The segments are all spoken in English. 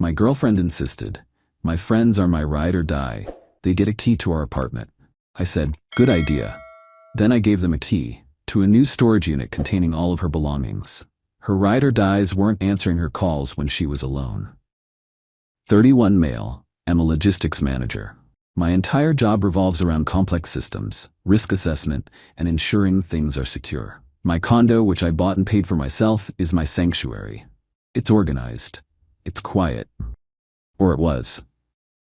My girlfriend insisted. My friends are my ride or die. They get a key to our apartment. I said, good idea. Then I gave them a key to a new storage unit containing all of her belongings. Her ride or dies weren't answering her calls when she was alone. 31 male. I'm a logistics manager. My entire job revolves around complex systems, risk assessment, and ensuring things are secure. My condo, which I bought and paid for myself, is my sanctuary. It's organized. It's quiet. Or it was.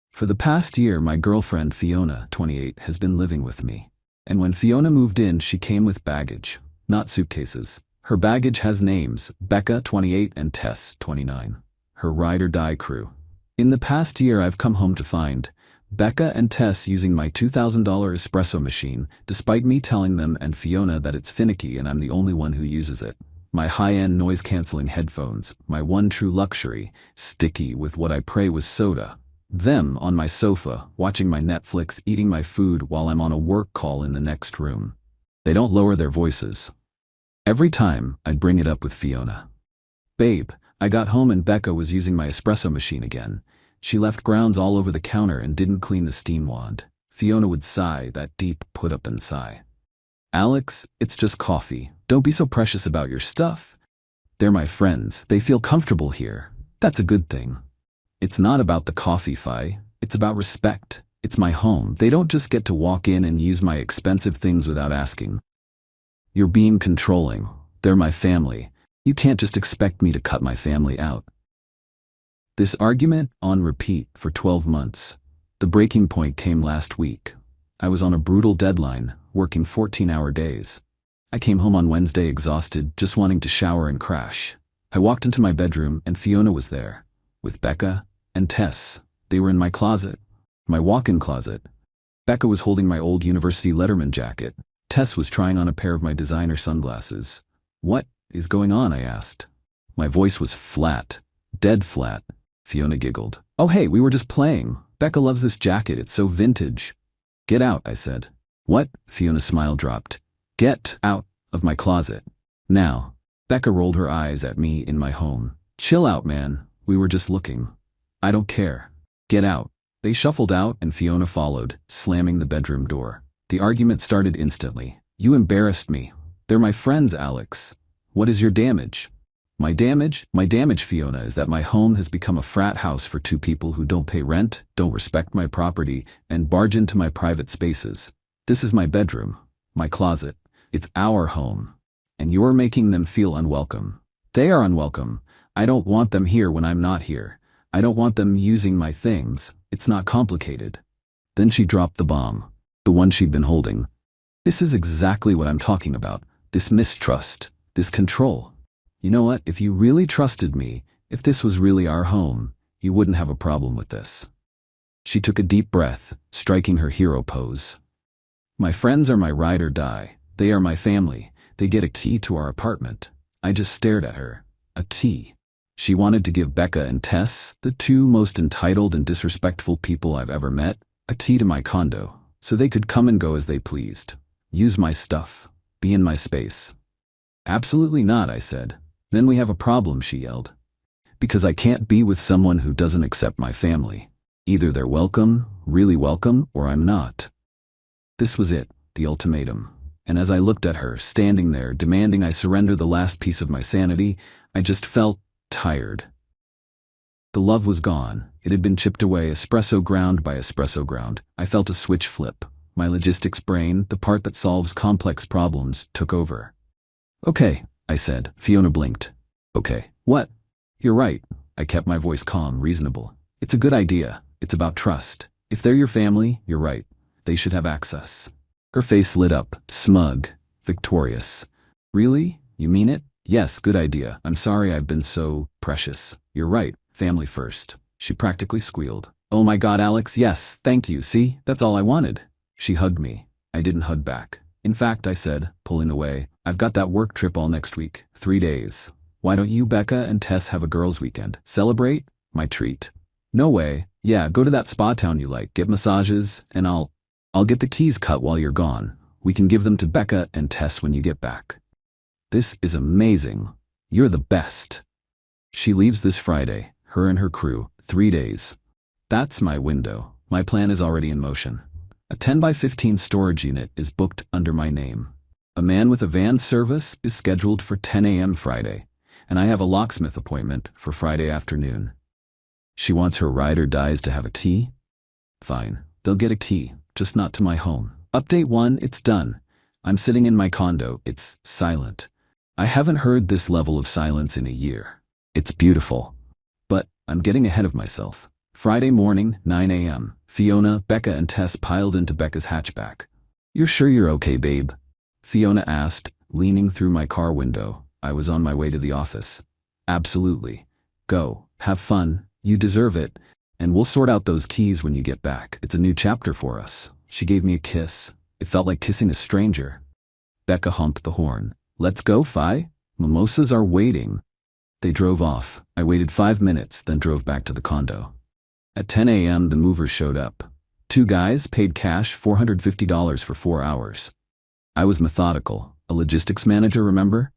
For the past year, my girlfriend, Fiona, 28, has been living with me. And when Fiona moved in, she came with baggage, not suitcases. Her baggage has names, Becca, 28, and Tess, 29. Her ride or die crew. In the past year, I've come home to find Becca and Tess using my $2,000 espresso machine, despite me telling them and Fiona that it's finicky and I'm the only one who uses it. My high-end noise-canceling headphones, my one true luxury, sticky with what I pray was soda. Them on my sofa, watching my Netflix, eating my food while I'm on a work call in the next room. They don't lower their voices. Every time, I'd bring it up with Fiona. Babe, I got home and Becca was using my espresso machine again. She left grounds all over the counter and didn't clean the steam wand. Fiona would sigh, that deep put-up-and sigh. Alex, it's just coffee. Don't be so precious about your stuff. They're my friends. They feel comfortable here. That's a good thing. It's not about the coffee, Fi. It's about respect. It's my home. They don't just get to walk in and use my expensive things without asking. You're being controlling. They're my family. You can't just expect me to cut my family out. This argument on repeat for 12 months. The breaking point came last week. I was on a brutal deadline, working 14-hour days. I came home on Wednesday exhausted, just wanting to shower and crash. I walked into my bedroom and Fiona was there, with Becca and Tess. They were in my closet, my walk-in closet. Becca was holding my old university Letterman jacket. Tess was trying on a pair of my designer sunglasses. What is going on? I asked. My voice was flat, dead flat. Fiona giggled. Oh hey, we were just playing. Becca loves this jacket, it's so vintage. Get out, I said. What? Fiona's smile dropped. Get out of my closet. Now. Becca rolled her eyes at me in my home. Chill out, man. We were just looking. I don't care. Get out. They shuffled out and Fiona followed, slamming the bedroom door. The argument started instantly. You embarrassed me. They're my friends, Alex. What is your damage? My damage, Fiona, is that my home has become a frat house for two people who don't pay rent, don't respect my property, and barge into my private spaces. This is my bedroom, my closet. It's our home. And you're making them feel unwelcome. They are unwelcome. I don't want them here when I'm not here. I don't want them using my things. It's not complicated. Then she dropped the bomb, the one she'd been holding. This is exactly what I'm talking about. This mistrust, this control. You know what? If you really trusted me, if this was really our home, you wouldn't have a problem with this. She took a deep breath, striking her hero pose. My friends are my ride or die. They are my family. They get a key to our apartment. I just stared at her. A key. She wanted to give Becca and Tess, the two most entitled and disrespectful people I've ever met, a key to my condo, so they could come and go as they pleased. Use my stuff. Be in my space. Absolutely not, I said. Then we have a problem, she yelled. Because I can't be with someone who doesn't accept my family. Either they're welcome, really welcome, or I'm not. This was it, the ultimatum. And as I looked at her, standing there, demanding I surrender the last piece of my sanity, I just felt tired. The love was gone. It had been chipped away, espresso ground by espresso ground. I felt a switch flip. My logistics brain, the part that solves complex problems, took over. Okay, I said. Fiona blinked. Okay, what? You're right. I kept my voice calm, reasonable. It's a good idea. It's about trust. If they're your family, you're right. They should have access. Her face lit up, smug, victorious. Really? You mean it? Yes, good idea. I'm sorry I've been so precious. You're right. Family first. She practically squealed. Oh my God, Alex, yes, thank you. See, that's all I wanted. She hugged me. I didn't hug back. In fact, I said, pulling away, I've got that work trip all next week. 3 days. Why don't you, Becca, and Tess have a girls' weekend? Celebrate? My treat. No way. Yeah, go to that spa town you like, get massages, and I'll get the keys cut while you're gone. We can give them to Becca and Tess when you get back. This is amazing. You're the best. She leaves this Friday. her and her crew, 3 days. That's my window. My plan is already in motion. A 10 by 15 storage unit is booked under my name. A man with a van service is scheduled for 10 a.m. Friday, and I have a locksmith appointment for Friday afternoon. She wants her ride or dies to have a key? Fine, they'll get a key, just not to my home. Update 1, it's done. I'm sitting in my condo, it's silent. I haven't heard this level of silence in a year. It's beautiful. But I'm getting ahead of myself. Friday morning, 9 a.m. Fiona, Becca, and Tess piled into Becca's hatchback. "You're sure you're okay, babe?" Fiona asked, leaning through my car window. I was on my way to the office. "Absolutely. Go, have fun, you deserve it, and we'll sort out those keys when you get back. It's a new chapter for us." She gave me a kiss. It felt like kissing a stranger. Becca honked the horn. "Let's go, Fi. Mimosas are waiting." They drove off. I waited 5 minutes, then drove back to the condo. At 10 a.m., the movers showed up. 2 guys paid cash $450 for 4 hours. I was methodical. A logistics manager, remember?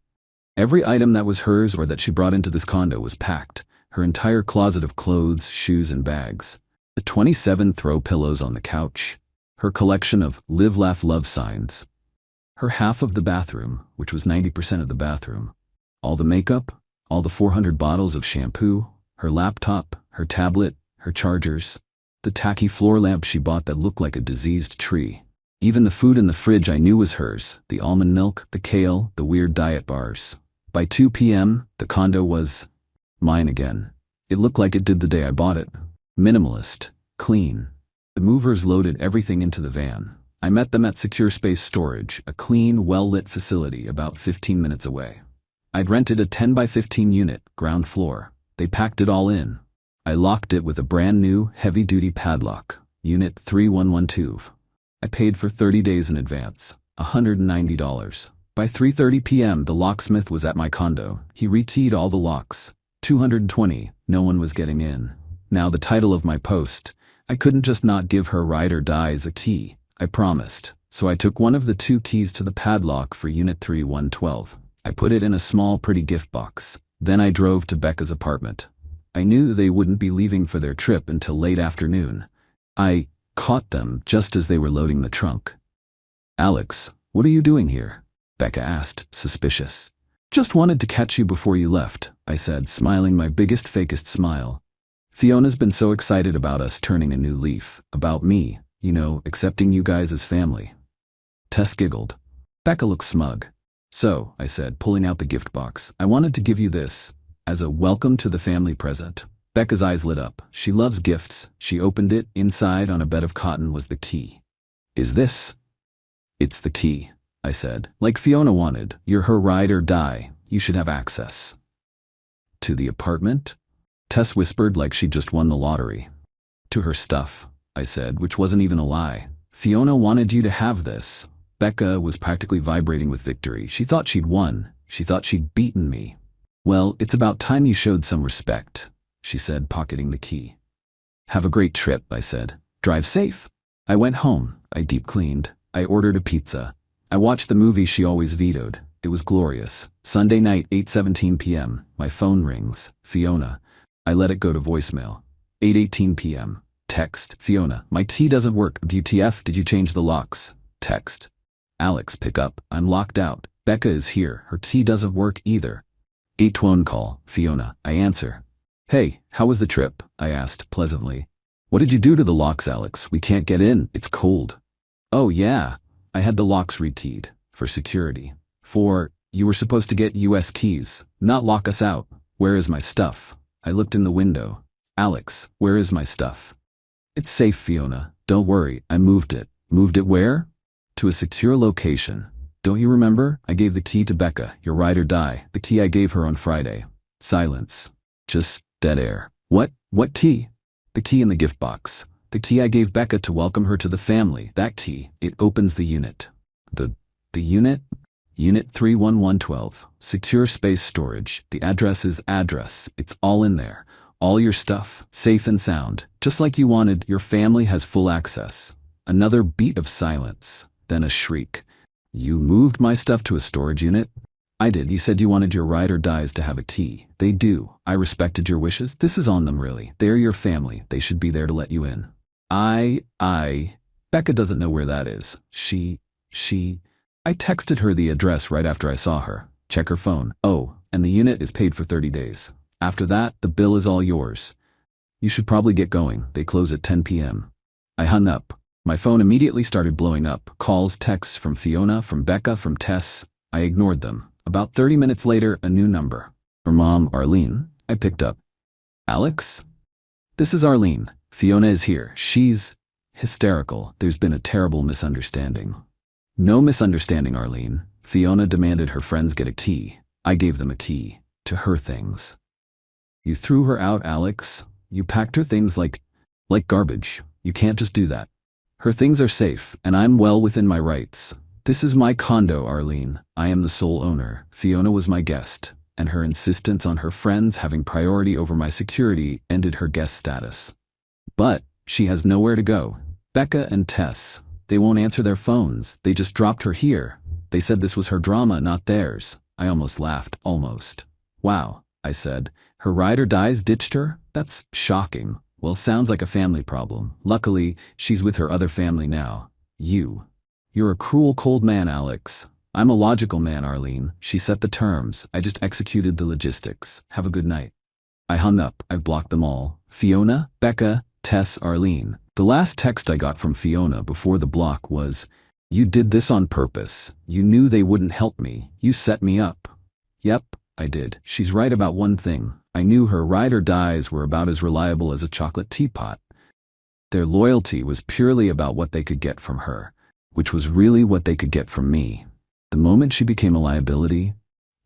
Every item that was hers or that she brought into this condo was packed. Her entire closet of clothes, shoes, and bags. The 27 throw pillows on the couch. Her collection of live, laugh, love signs. Her half of the bathroom, which was 90% of the bathroom. All the makeup, all the 400 bottles of shampoo, her laptop, her tablet, her chargers, the tacky floor lamp she bought that looked like a diseased tree. Even the food in the fridge I knew was hers, the almond milk, the kale, the weird diet bars. By 2 p.m., the condo was mine again. It looked like it did the day I bought it. Minimalist, clean. The movers loaded everything into the van. I met them at Secure Space Storage, a clean, well-lit facility about 15 minutes away. I'd rented a 10 by 15 unit, ground floor. They packed it all in. I locked it with a brand new, heavy-duty padlock, Unit 3112. I paid for 30 days in advance, $190. By 3:30 p.m., the locksmith was at my condo. He rekeyed all the locks. 220, no one was getting in. Now the title of my post. I couldn't just not give her ride or dies a key. I promised. So I took one of the 2 keys to the padlock for Unit 3112. I put it in a small, pretty gift box. Then I drove to Becca's apartment. I knew they wouldn't be leaving for their trip until late afternoon. I caught them just as they were loading the trunk. "Alex, what are you doing here?" Becca asked, suspicious. "Just wanted to catch you before you left," I said, smiling my biggest, fakest smile. Fiona's been so excited about us turning a new leaf, about me, accepting you guys as family. Tess giggled. Becca looked smug. "So," I said, pulling out the gift box, "I wanted to give you this, as a welcome to the family present." Becca's eyes lit up. She loves gifts. She opened it. Inside, on a bed of cotton, was the key. "Is this?" "It's the key," I said. "Like Fiona wanted. You're her ride or die. You should have access." "To the apartment?" Tess whispered like she'd just won the lottery. "To her stuff," I said, which wasn't even a lie. "Fiona wanted you to have this." Becca was practically vibrating with victory. She thought she'd won. She thought she'd beaten me. "Well, it's about time you showed some respect," she said, pocketing the key. "Have a great trip," I said. "Drive safe." I went home. I deep cleaned. I ordered a pizza. I watched the movie she always vetoed. It was glorious. Sunday night, 8:17 p.m. My phone rings. Fiona. I let it go to voicemail. 8:18 p.m. Text. Fiona. "My key doesn't work. WTF, did you change the locks?" Text. "Alex, pick up. I'm locked out. Becca is here. Her key doesn't work either." 8:20 call. Fiona. I answer. "Hey, how was the trip?" I asked pleasantly. "What did you do to the locks, Alex? We can't get in. It's cold." "Oh yeah. I had the locks rekeyed. For security. You were supposed to get US keys, not lock us out. Where is my stuff?" I looked in the window. "Alex, where is my stuff?" "It's safe, Fiona. Don't worry. I moved it." "Moved it where?" "To a secure location. Don't you remember? I gave the key to Becca, your ride or die, the key I gave her on Friday." Silence. Just dead air. What key?" "The key in the gift box. The key I gave Becca to welcome her to the family. That key. It opens the unit." The unit?" "Unit 31112. Secure Space Storage. The address is address. It's all in there. All your stuff. Safe and sound. Just like you wanted. Your family has full access." Another beat of silence. Then a shriek. "You moved my stuff to a storage unit?" I did. You said you wanted your ride or dies to have a key. They do. I respected your wishes. This is on them, really. They're your family. They should be there to let you in. Becca doesn't know where that is. I texted her the address right after I saw her. Check her phone. Oh, and the unit is paid for 30 days. After that, the bill is all yours. You should probably get going. They close at 10 p.m. I hung up. My phone immediately started blowing up. Calls, texts from Fiona, from Becca, from Tess. I ignored them. About 30 minutes later, a new number. Her mom, Arlene. I picked up. Alex? This is Arlene. Fiona is here. She's hysterical. There's been a terrible misunderstanding. No misunderstanding, Arlene. Fiona demanded her friends get a key. I gave them a key to her things. You threw her out, Alex. You packed her things like garbage. You can't just do that. Her things are safe, and I'm well within my rights. This is my condo, Arlene. I am the sole owner. Fiona was my guest, and her insistence on her friends having priority over my security ended her guest status. But she has nowhere to go. Becca and Tess, they won't answer their phones. They just dropped her here. They said this was her drama, not theirs. I almost laughed. Almost. Wow, I said. Her ride or dies ditched her? That's shocking. Well, sounds like a family problem. Luckily, she's with her other family now. You're a cruel, cold man, Alex. I'm a logical man, Arlene. She set the terms. I just executed the logistics. Have a good night. I hung up. I've blocked them all. Fiona, Becca, Tess, Arlene. The last text I got from Fiona before the block was, "You did this on purpose. You knew they wouldn't help me. You set me up." Yep, I did. She's right about one thing. I knew her ride or dies were about as reliable as a chocolate teapot. Their loyalty was purely about what they could get from her, which was really what they could get from me. The moment she became a liability,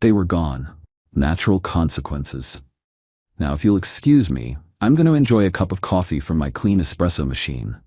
they were gone. Natural consequences. Now, if you'll excuse me, I'm going to enjoy a cup of coffee from my clean espresso machine.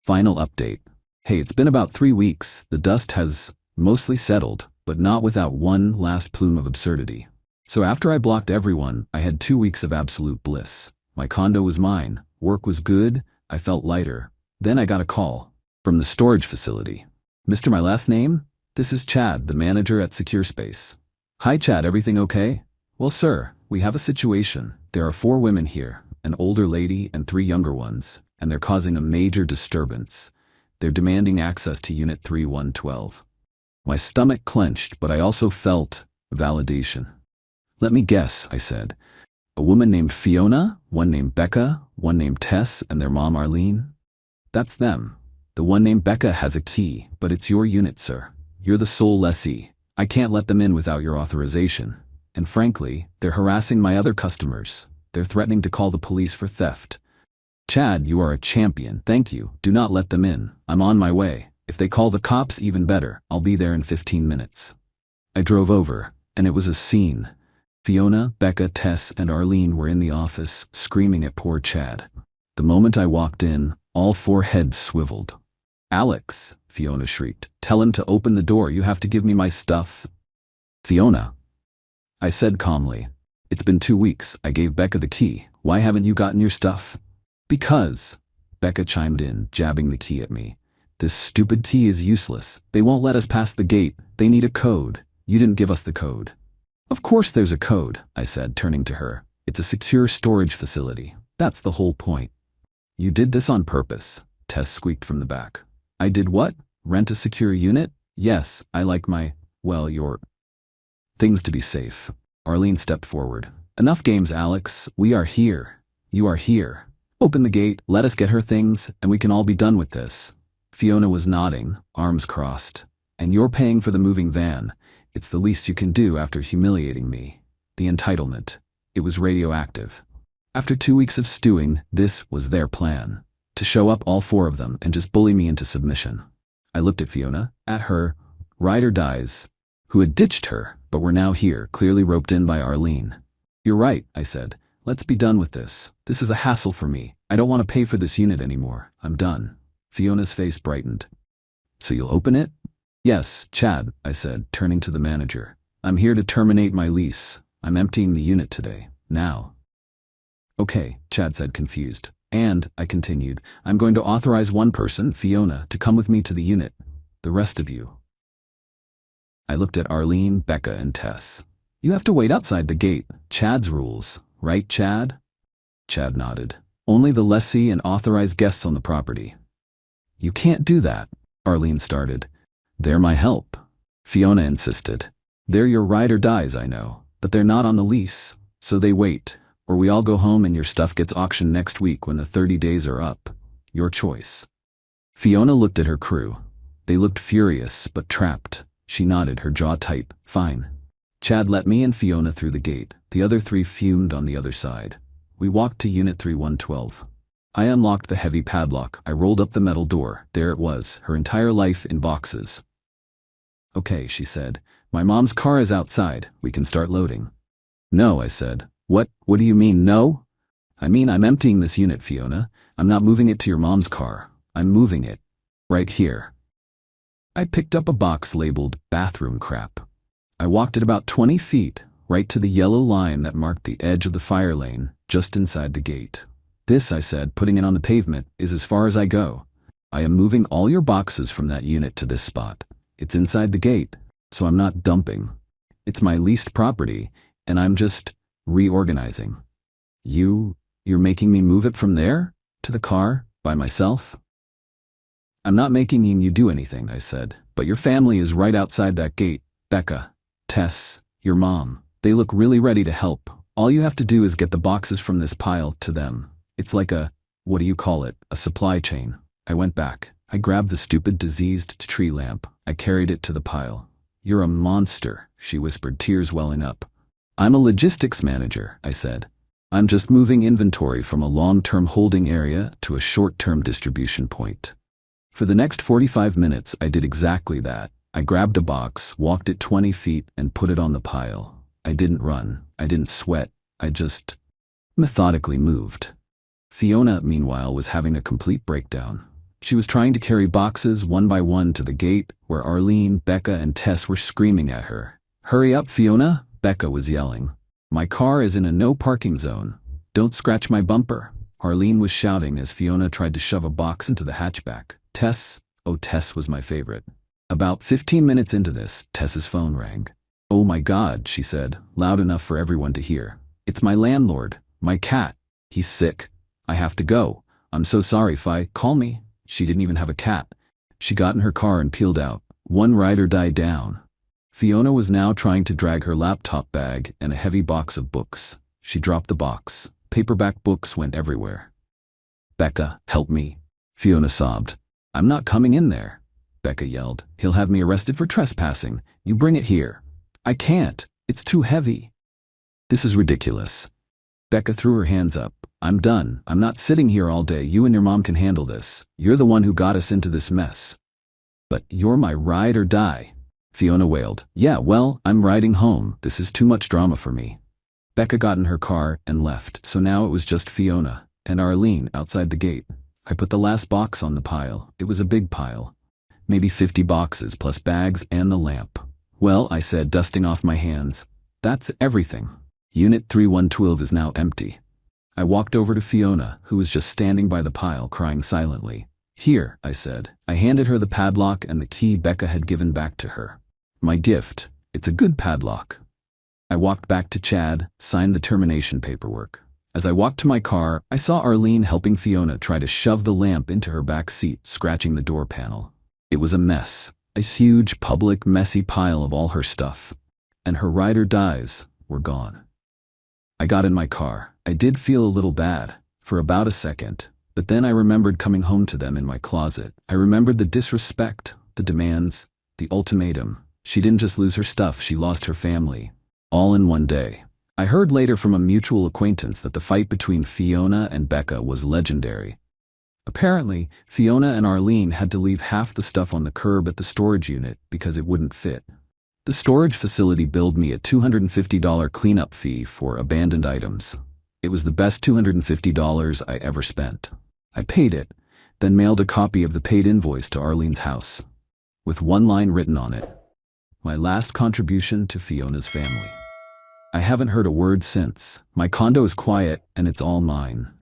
Final update. Hey, it's been about 3 weeks. The dust has mostly settled, but not without one last plume of absurdity. So after I blocked everyone, I had 2 weeks of absolute bliss. My condo was mine. Work was good. I felt lighter. Then I got a call from the storage facility. "Mr. My last name? This is Chad, the manager at Secure Space." "Hi, Chad. Everything okay?" "Well, sir, we have a situation. There are 4 women here, an older lady and 3 younger ones, and they're causing a major disturbance. They're demanding access to Unit 3112. My stomach clenched, but I also felt validation. "Let me guess," I said. "A woman named Fiona, one named Becca, one named Tess, and their mom Arlene?" "That's them. The one named Becca has a key, but it's your unit, sir. You're the sole lessee. I can't let them in without your authorization. And frankly, they're harassing my other customers. They're threatening to call the police for theft." "Chad, you are a champion. Thank you. Do not let them in. I'm on my way. If they call the cops, even better. I'll be there in 15 minutes. I drove over, and it was a scene. Fiona, Becca, Tess, and Arlene were in the office, screaming at poor Chad. The moment I walked in, all 4 heads swiveled. "Alex," Fiona shrieked, "tell him to open the door. You have to give me my stuff." "Fiona," I said calmly, "it's been 2 weeks. I gave Becca the key. Why haven't you gotten your stuff?" "Because," Becca chimed in, jabbing the key at me. "This stupid key is useless. They won't let us pass the gate. They need a code. You didn't give us the code." "Of course there's a code," I said, turning to her. "It's a secure storage facility. That's the whole point." "You did this on purpose," Tess squeaked from the back. "I did what? Rent a secure unit? Yes, I like your things to be safe." Arlene stepped forward. "Enough games, Alex. We are here. You are here. Open the gate, let us get her things, and we can all be done with this." Fiona was nodding, arms crossed. "And you're paying for the moving van. It's the least you can do after humiliating me." The entitlement. It was radioactive. After 2 weeks of stewing, this was their plan. To show up, all 4 of them, and just bully me into submission. I looked at Fiona, at her, ride or dies, who had ditched her, but were now here, clearly roped in by Arlene. "You're right," I said. "Let's be done with this. This is a hassle for me. I don't want to pay for this unit anymore. I'm done." Fiona's face brightened. "So you'll open it?" "Yes, Chad," I said, turning to the manager. "I'm here to terminate my lease. I'm emptying the unit today. Now." "Okay," Chad said, confused. "And," I continued, "I'm going to authorize one person, Fiona, to come with me to the unit. The rest of you, I looked at Arlene, Becca, and Tess. You have to wait outside the gate. Chad's rules. Right, Chad? Chad nodded. Only the lessee and authorized guests on the property. You can't do that, Arlene started. They're my help, Fiona insisted. They're your ride or dies, I know, but they're not on the lease, so they wait, or we all go home and your stuff gets auctioned next week when the 30 days are up. Your choice. Fiona looked at her crew. They looked furious, but trapped. She nodded, her jaw tight. Fine. Chad let me and Fiona through the gate. The other three fumed on the other side. We walked to Unit 3112. I unlocked the heavy padlock. I rolled up the metal door. There it was, her entire life in boxes. Okay, she said. My mom's car is outside. We can start loading. No, I said. What do you mean, no? I mean, I'm emptying this unit, Fiona. I'm not moving it to your mom's car. I'm moving it. Right here. I picked up a box labeled bathroom crap. I walked it about 20 feet, right to the yellow line that marked the edge of the fire lane, just inside the gate. This, I said, putting it on the pavement, is as far as I go. I am moving all your boxes from that unit to this spot. It's inside the gate, so I'm not dumping. It's my leased property, and I'm just reorganizing. You're making me move it from there to the car by myself? I'm not making you do anything, I said, but your family is right outside that gate. Becca, Tess, your mom. They look really ready to help. All you have to do is get the boxes from this pile to them. It's like a supply chain. I went back. I grabbed the stupid diseased tree lamp. I carried it to the pile. You're a monster, she whispered, tears welling up. I'm a logistics manager, I said. I'm just moving inventory from a long-term holding area to a short-term distribution point. For the next 45 minutes, I did exactly that. I grabbed a box, walked it 20 feet, and put it on the pile. I didn't run. I didn't sweat. I just methodically moved. Fiona, meanwhile, was having a complete breakdown. She was trying to carry boxes one by one to the gate, where Arlene, Becca, and Tess were screaming at her. Hurry up, Fiona, Becca was yelling. My car is in a no parking zone. Don't scratch my bumper, Arlene was shouting as Fiona tried to shove a box into the hatchback. Tess was my favorite. About 15 minutes into this, Tess's phone rang. Oh my God, she said, loud enough for everyone to hear. It's my landlord, my cat. He's sick. I have to go. I'm so sorry, Fi. Call me. She didn't even have a cat. She got in her car and peeled out. One ride or die down. Fiona was now trying to drag her laptop bag and a heavy box of books. She dropped the box. Paperback books went everywhere. Becca, help me. Fiona sobbed. I'm not coming in there, Becca yelled. He'll have me arrested for trespassing. You bring it here. I can't. It's too heavy. This is ridiculous. Becca threw her hands up. I'm done. I'm not sitting here all day. You and your mom can handle this. You're the one who got us into this mess. But you're my ride or die, Fiona wailed. Yeah, well, I'm riding home. This is too much drama for me. Becca got in her car and left, so now it was just Fiona and Arlene outside the gate. I put the last box on the pile. It was a big pile. Maybe 50 boxes plus bags and the lamp. Well, I said, dusting off my hands. That's everything. Unit 3112 is now empty. I walked over to Fiona, who was just standing by the pile crying silently. Here, I said. I handed her the padlock and the key Becca had given back to her. My gift. It's a good padlock. I walked back to Chad, signed the termination paperwork. As I walked to my car, I saw Arlene helping Fiona try to shove the lamp into her back seat, scratching the door panel. It was a mess. A huge, public, messy pile of all her stuff. And her ride or dies were gone. I got in my car. I did feel a little bad, for about a second, but then I remembered coming home to them in my closet. I remembered the disrespect, the demands, the ultimatum. She didn't just lose her stuff, she lost her family. All in one day. I heard later from a mutual acquaintance that the fight between Fiona and Becca was legendary. Apparently, Fiona and Arlene had to leave half the stuff on the curb at the storage unit because it wouldn't fit. The storage facility billed me a $250 cleanup fee for abandoned items. It was the best $250 I ever spent. I paid it, then mailed a copy of the paid invoice to Arlene's house, with one line written on it. My last contribution to Fiona's family. I haven't heard a word since. My condo is quiet and it's all mine.